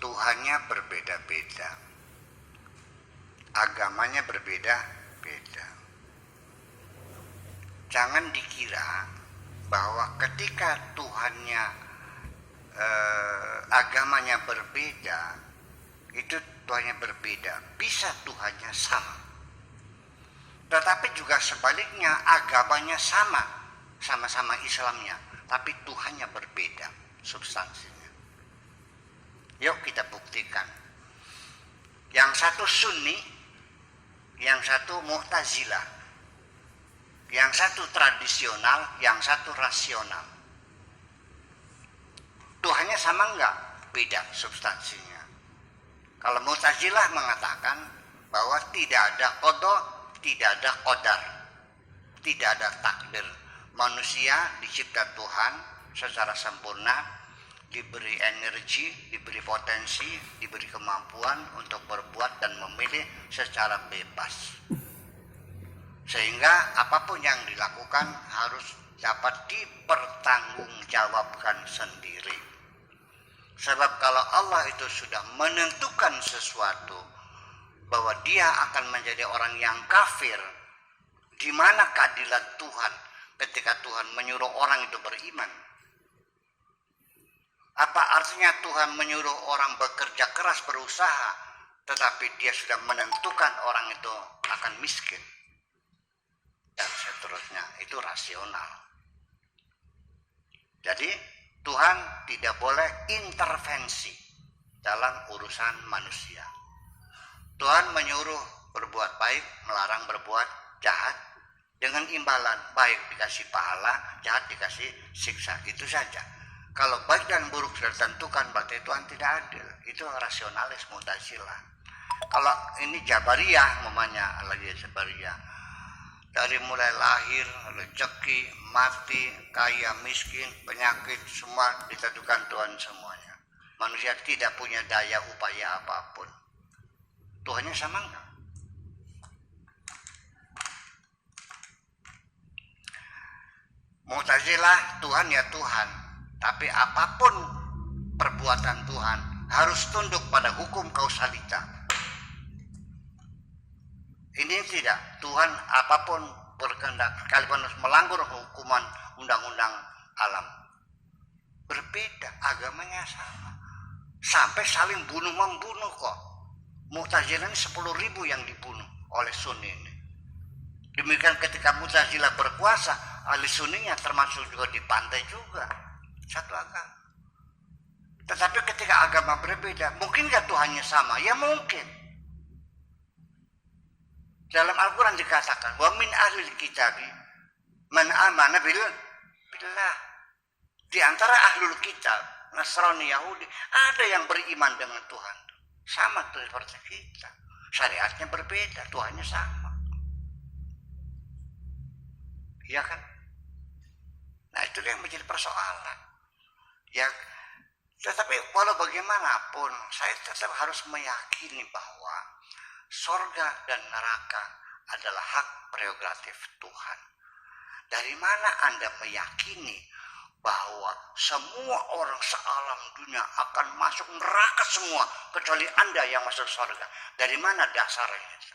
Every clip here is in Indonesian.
Tuhannya berbeda-beda, agamanya berbeda-beda. Jangan dikira bahwa ketika Tuhannya agamanya berbeda, itu Tuhannya berbeda. Bisa Tuhannya sama, tetapi juga sebaliknya agamanya sama-sama Islamnya, tapi Tuhannya berbeda substansinya. Yuk kita buktikan. Yang satu Sunni, yang satu Mu'tazilah, yang satu tradisional, yang satu rasional. Tuhannya sama enggak? Beda substansinya. Kalau Mu'tazilah mengatakan bahwa tidak ada qada, tidak ada qadar, tidak ada takdir. Manusia dicipta Tuhan secara sempurna, diberi energi, diberi potensi, diberi kemampuan untuk berbuat dan memilih secara bebas. Sehingga apapun yang dilakukan harus dapat dipertanggungjawabkan sendiri. Sebab kalau Allah itu sudah menentukan sesuatu bahwa dia akan menjadi orang yang kafir, di mana keadilan Tuhan ketika Tuhan menyuruh orang itu beriman? Apa artinya Tuhan menyuruh orang bekerja keras berusaha, tetapi dia sudah menentukan orang itu akan miskin dan seterusnya? Itu rasional. Jadi Tuhan tidak boleh intervensi dalam urusan manusia. Tuhan menyuruh berbuat baik, melarang berbuat jahat, dengan imbalan baik dikasih pahala, jahat dikasih siksa. Itu saja. Kalau baik dan buruk sudah ditentukan, berarti Tuhan tidak adil. Itu rasionalis Mu'tazilah. Kalau ini Jabariyah, namanya lagi Jabariyah, dari mulai lahir, rezeki, mati, kaya, miskin, penyakit, semua ditentukan Tuhan semuanya. Manusia tidak punya daya upaya apapun. Tuhannya sama enggak? Mu'tazilah, Tuhan ya Tuhan, tapi apapun perbuatan Tuhan harus tunduk pada hukum kausalita. Ini tidak, Tuhan apapun berkehendak sekalipun harus melanggar hukuman undang-undang alam. Berbeda, agamanya sama, sampai saling bunuh-membunuh kok. Mu'tazilah ini 10.000 yang dibunuh oleh Sunni ini. Demikian ketika Mu'tazilah berkuasa, ahli Sunninya termasuk juga dipantai juga. Satu agama. Tetapi ketika agama berbeda, mungkinkah Tuhannya sama? Ya mungkin. Dalam Al-Quran dikatakan, wa min ahlil kitabi man amana billah. Di antara ahlul kitab, Nasrani, Yahudi, ada yang beriman dengan Tuhan. Sama seperti kita. Syariatnya berbeda, Tuhannya sama. Iya kan? Nah itu yang menjadi persoalan. Ya, tetapi walau bagaimanapun, saya tetap harus meyakini bahwa sorga dan neraka adalah hak prerogatif Tuhan. Dari mana Anda meyakini bahwa semua orang sealam dunia akan masuk neraka semua, kecuali Anda yang masuk sorga? Dari mana dasarnya itu?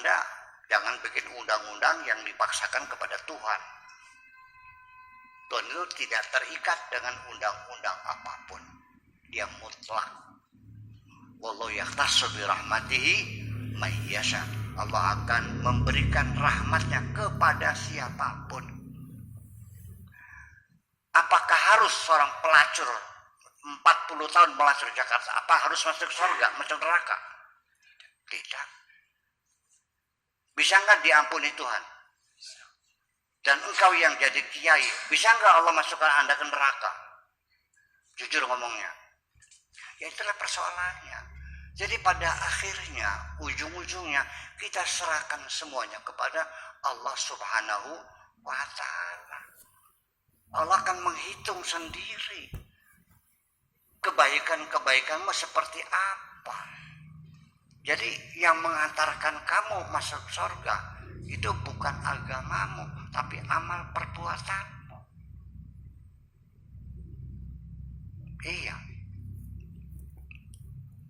Anda jangan bikin undang-undang yang dipaksakan kepada Tuhan. Tuhan itu tidak terikat dengan undang-undang apapun. Dia mutlak. Wallahu yakhtassu bi rahmatihi may yasha. Allah akan memberikan rahmatnya kepada siapapun. Apakah harus seorang pelacur 40 tahun melacur Jakarta, apa harus masuk surga, masuk neraka? Tidak. Bisa nggak diampuni Tuhan? Dan engkau yang jadi kiai, bisa nggak Allah masukkan Anda ke neraka? Jujur ngomongnya. Ya itulah persoalannya. Jadi pada akhirnya, ujung-ujungnya, kita serahkan semuanya kepada Allah Subhanahu wa Ta'ala. Allah akan menghitung sendiri kebaikan-kebaikanmu seperti apa. Jadi yang mengantarkan kamu masuk surga itu bukan agamamu, tapi amal perbuatanmu. Iya.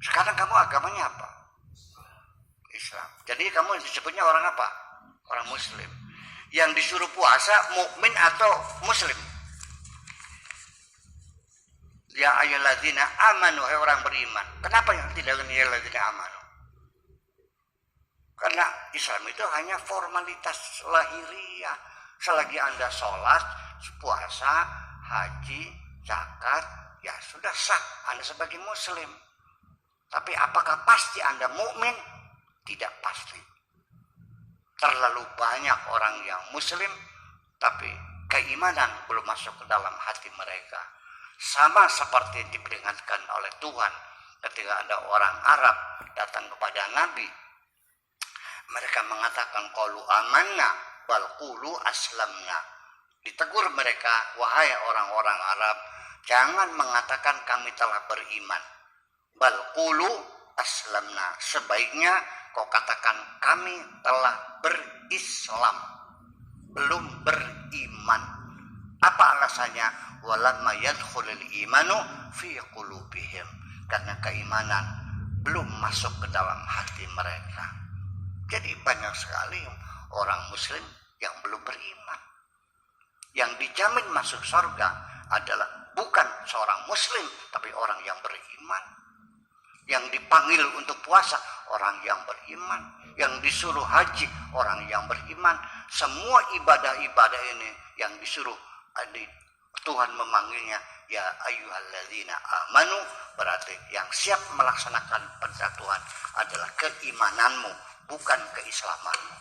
Sekarang kamu agamanya apa? Islam. Jadi kamu disebutnya orang apa? Orang Muslim. Yang disuruh puasa mukmin atau Muslim? Ya ayyuhalladzina amanu, orang beriman. Kenapa yang tidak ya ayyuhalladzina amanu? Karena Islam itu hanya formalitas lahiriah. Selagi Anda sholat, puasa, haji, zakat, ya sudah sah Anda sebagai Muslim. Tapi apakah pasti Anda mukmin? Tidak pasti. Terlalu banyak orang yang Muslim, tapi keimanan belum masuk ke dalam hati mereka. Sama seperti diperingatkan oleh Tuhan ketika ada orang Arab datang kepada Nabi. Mereka mengatakan qalu amanna bal qulu aslamna. Ditegur mereka, wahai orang-orang Arab, jangan mengatakan kami telah beriman. Bal qulu aslamna. Sebaiknya kau katakan kami telah berislam, belum beriman. Apa alasannya? Walamma yadkhulul imanu fi qulubihim. Karena keimanan belum masuk ke dalam hati mereka. Jadi banyak sekali orang Muslim yang belum beriman. Yang dijamin masuk surga adalah bukan seorang Muslim, tapi orang yang beriman. Yang dipanggil untuk puasa, orang yang beriman. Yang disuruh haji, orang yang beriman. Semua ibadah-ibadah ini yang disuruh, Tuhan memanggilnya ya ayyuhalladzina amanu, berarti yang siap melaksanakan perintah Tuhan adalah keimananmu, bukan keislamanmu.